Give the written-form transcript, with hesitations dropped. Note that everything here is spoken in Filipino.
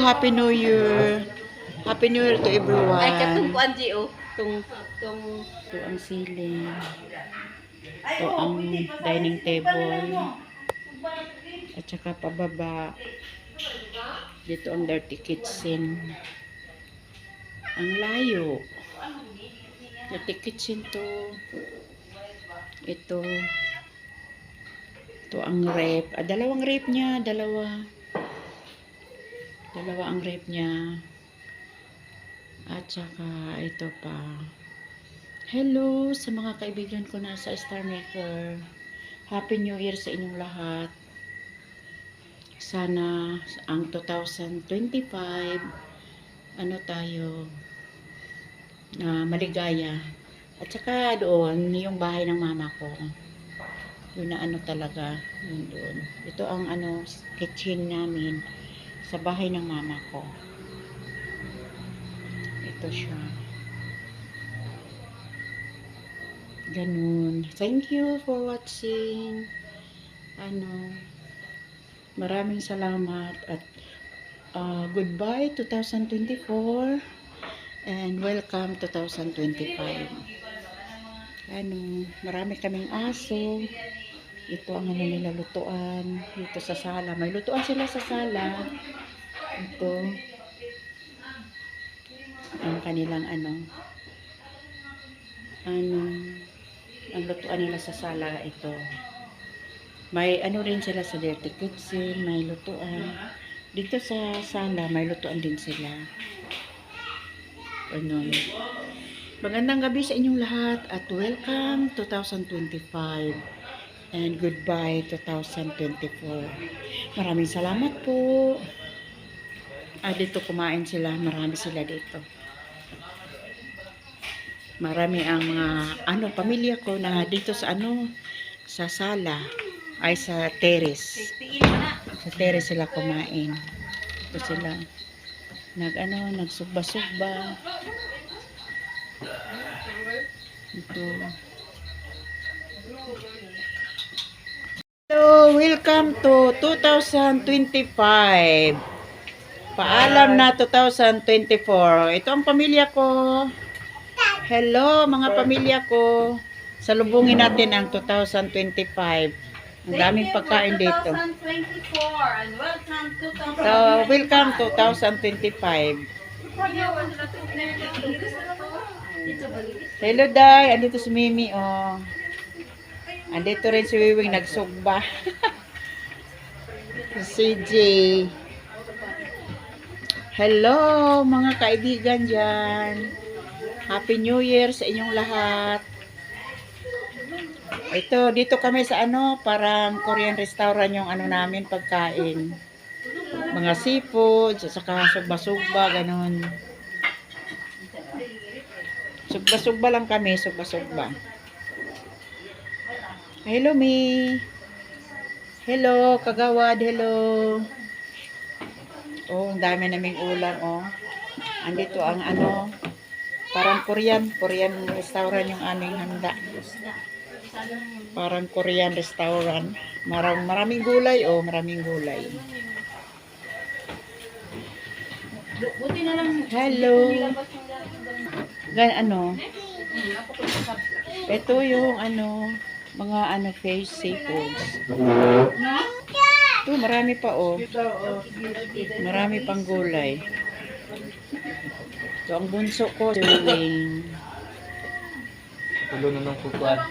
Happy New Year. Happy New Year to everyone. Ay, katong kuan di oh. Tung Ito ang ceiling. Ito ang dining table. At saka pababa. Dito ang dirty kitchen. Ang layo. Dirty kitchen to. Ito. Ito ang rep. Dalawang rep niya. Dalawa ang rep niya. At saka ito pa. Hello sa mga kaibigan ko nasa Star Maker. Happy New Year sa inyong lahat. Sana ang 2025 ano tayo na maligaya. At saka doon yung bahay ng mama ko. Yun na ano talaga, yun doon. Ito ang ano kitchen namin sa bahay ng mama ko. Ito siya. Ganun. Thank you for watching. Maraming salamat at goodbye 2024 and welcome 2025. Marami kaming aso. Ito ang nila lutuan dito sa sala. May lutuan sila sa sala. Ito ang kanilang ang lutuan nila sa sala ito. May rin sila sa dirty kitchen, may lutuan. Dito sa sala, may lutuan din sila. Magandang gabi sa inyong lahat at welcome 2025 and goodbye 2024. Maraming salamat po. Dito kumain sila, marami sila dito. Marami ang mga pamilya ko na dito sa sa sala ay sa terrace. Sa terrace sila kumain. Ito sila nagsugba-sugba. Ito. Hello, welcome to 2025. Paalam na 2024. Ito ang pamilya ko. Hello mga pamilya ko. Salubungin natin ang 2025. Ang daming pagkain dito. 2024 and welcome to 2025. So, welcome 2025. Hello, Day. Andito si Mimi, oh. Andito rin si Wiwing nagsugba. Si CJ. Hello, mga kaibigan dyan. Happy New Year sa inyong lahat. Ito, dito kami sa parang Korean restaurant yung namin pagkain. Mga seafood, saka sugba-sugba, ganun. Sugba-sugba lang kami, sugba-sugba. Hello, Mi. Hello, Kagawad, hello. Oh, ang dami naming ulam, oh. Andito ang parang Korean restaurant yung aming handa. Parang Korean restaurant. Maraming gulay, oh, maraming gulay. Buti na lang. Hello. Ito yung mga fish seafoods. Ito, marami pa, oh. Marami pang gulay. Ito ang bunso ko. Tulo na ng kukuan.